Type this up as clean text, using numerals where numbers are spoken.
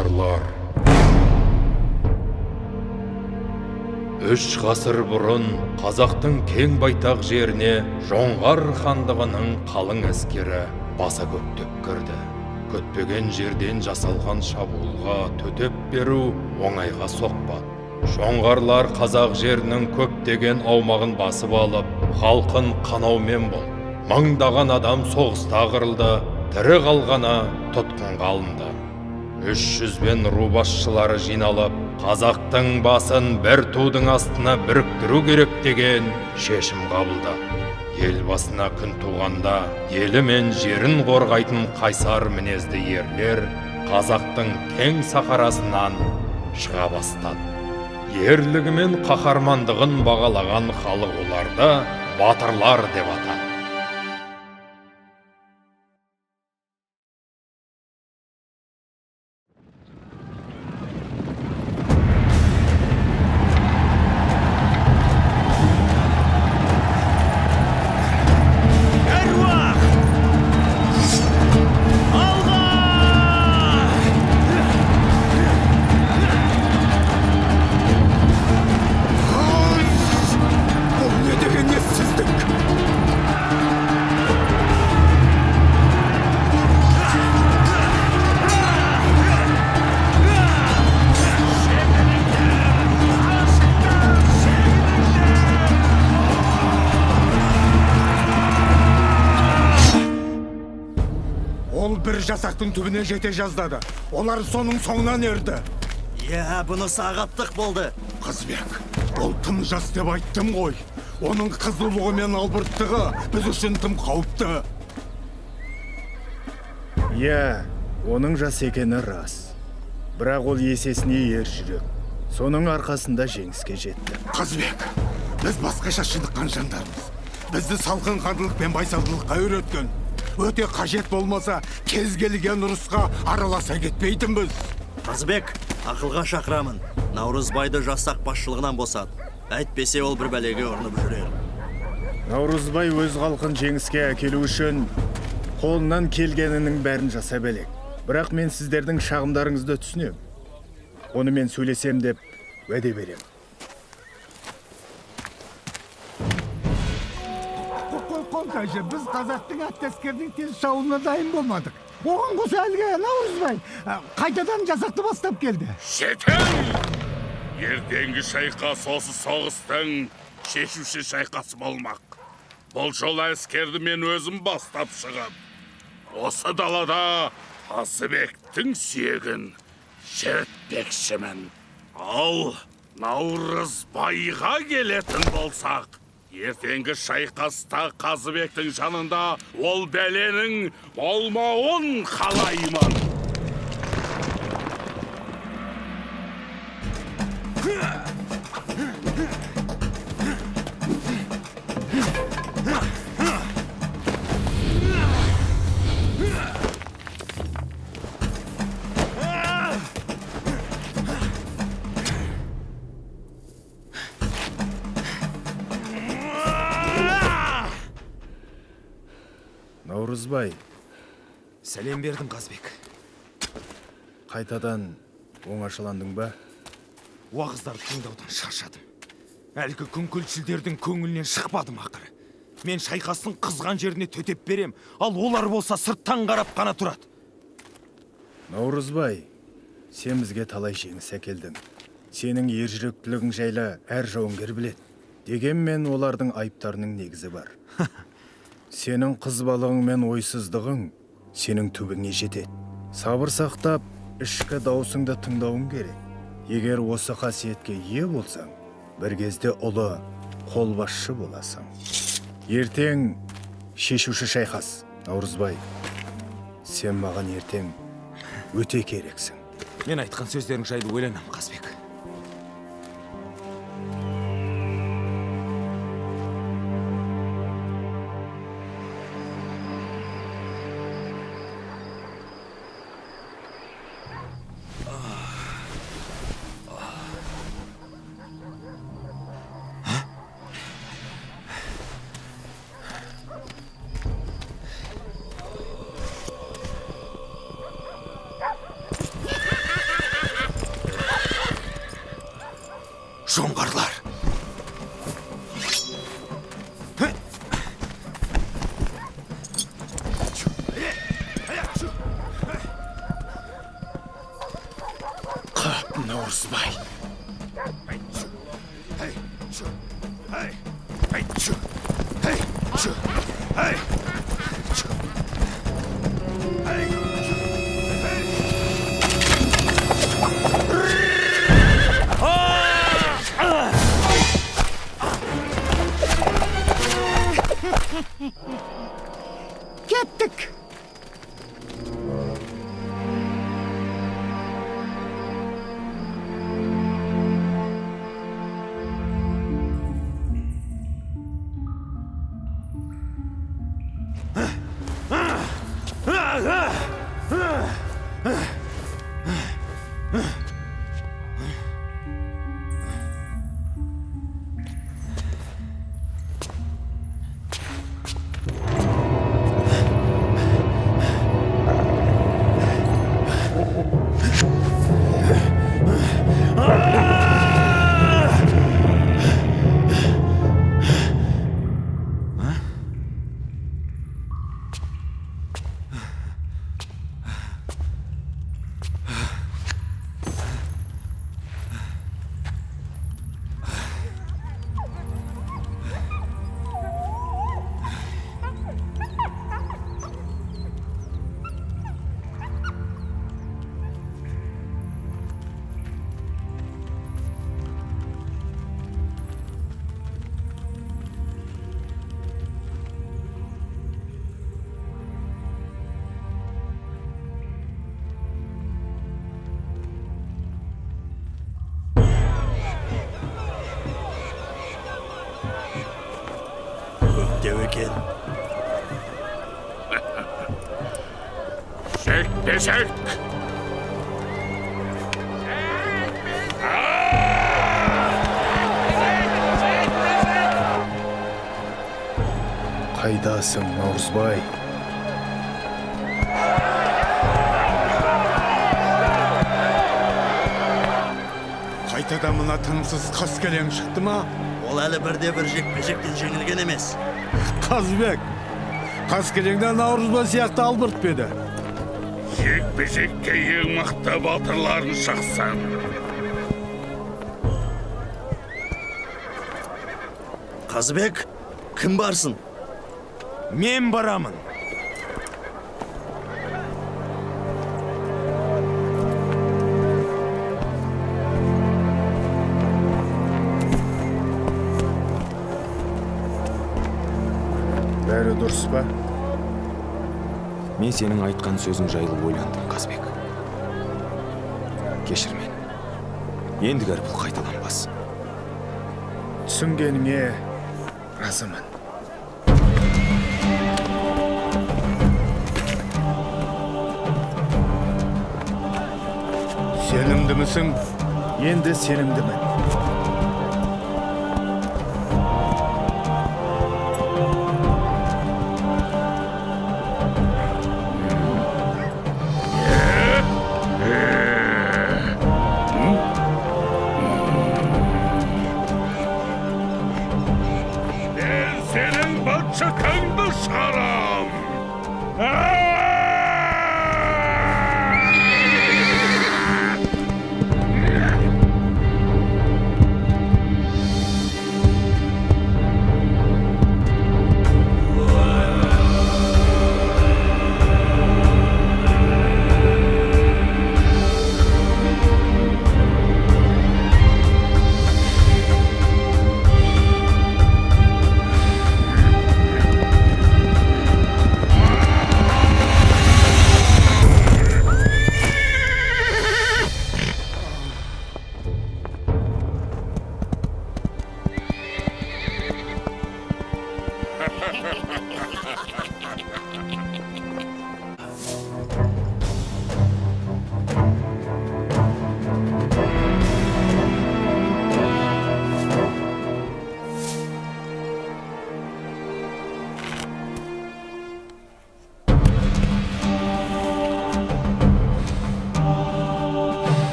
Батырлар. 3 ғасыр бұрын қазақтың кең байтақ жеріне Жоңғар хандығының қалың әскері баса көктеп кірді. Көтпеген жерден жасалған шабуылға төтеп беру оңайға соқпады. Жоңғарлар қазақ жерінің көптеген аумағын басып алып, халқын қанаумен болды. Мыңдаған адам соғыста қырылды, тірі қалғаны тұтқынға алынды. 300 ру басшылары жиналып, қазақтың басын бір тудың астына біріктіру керек деген шешім қабылдады. Ел басына күн туғанда, елі мен жерін қорғайтын қайсар мінезді ерлер қазақтың кең сахарасынан шыға бастады. Ерлігі мен қаһармандығын бағалаған халық оларды батырлар деп атады. Ол бір жасақтың түбіне жете жаздады. Олар соның соңынан ерді. Бұнысы ағаттық болды. Қазбек, ол тым жас деп айттым ғой. Оның қызулығы мен албырттығы біз үшін тым қауіпті. Оның жас екені рас. Бірақ ол есесіне ер жүрек. Соның арқасында жеңіске жетті. Қазбек, біз басқаша шыныққан жандармыз. Бізді салқын қандылық пен байсалдылыққа үйреткен. Өте қажет болмаса, кез келген ұрысқа араласа кетпейтінбіз. Қазбек, ақылға шақырамын. Наурызбайды жасақ басшылығынан босат. Әйтпесе ол бір бәлеге ұрынып жүрер. Наурызбай өз халқын жеңіске әкелу үшін қолынан келгенінің бәрін жасап әлек. Бірақ мен сіздердің шағымдарыңызды түсінем. Оны мен сөйлесем деп уәде берем. Біз қазақтың әскердің тез шабуылына дайын болмадық. Оған қоса әлгі Наурызбай қайтадан жасақты бастап келді. Жетен! Ертеңгі шайқас осы соғыстың шешуші шайқасы болмақ. Бұл жол әскерді мен өзім бастап шығып, осы далада Қазыбектің сүйегін шертпекшімін. Ал Наурызбайға келетін болсақ, ертеңгі шайқаста Қазыбектің жанында ол бәленің болмауын қалаймын. Наурызбай, сәлем бердім, Қазбек. Қайтадан оңашаландың ба? Уағыздарды тыңдаудан шаршадым. Әлгі күңкілшілдердің көңілінен шықпадым ақыры. Мен шайқастың қызған жеріне төтеп берем, ал олар болса сырттан қарап қана тұрады. Наурызбай, сен бізге талай жеңіс әкелдің. Сенің ержүректілігің жайлы әр жауынгер біледі. Дегенмен олардың айыптарының негізі бар. Сенің қызбалығың мен ойсыздығың сенің түбіңе жетеді. Сабыр сақтап, ішкі даусыңды тыңдауың керек. Егер осы қасиетке ие болсаң, бір кезде ұлы қолбасшы боласың. Ертең шешуші шайқас, Наурызбай. Сен маған ертең өте керексің. Мен айтқан сөздерің жайлы ойланам, Қазбек. наурызбай. Кеттік. Көктеу екен. Шек. Қайдасың, наурызбай? Қайтадан мына тынымсыз қаскелең шықты ма? Ол әлі бірде-бір жекпе-жектен жеңілген емес. Қазбек, қаскелеңден наурызбай сияқты албырт беді. Жекпе-жекке ең мықты батырларын шықсын. Қазыбек, кім барсың? Мен барамын. Бәрі дұрыс па? Мен сенің айтқан сөзің жайлы ойландым, Қазбек. Кешір мені. Ендігәрі бұл қайталанбас. Түсінгеніңе разымын. Сенімдімісің? Енді сенімдімін.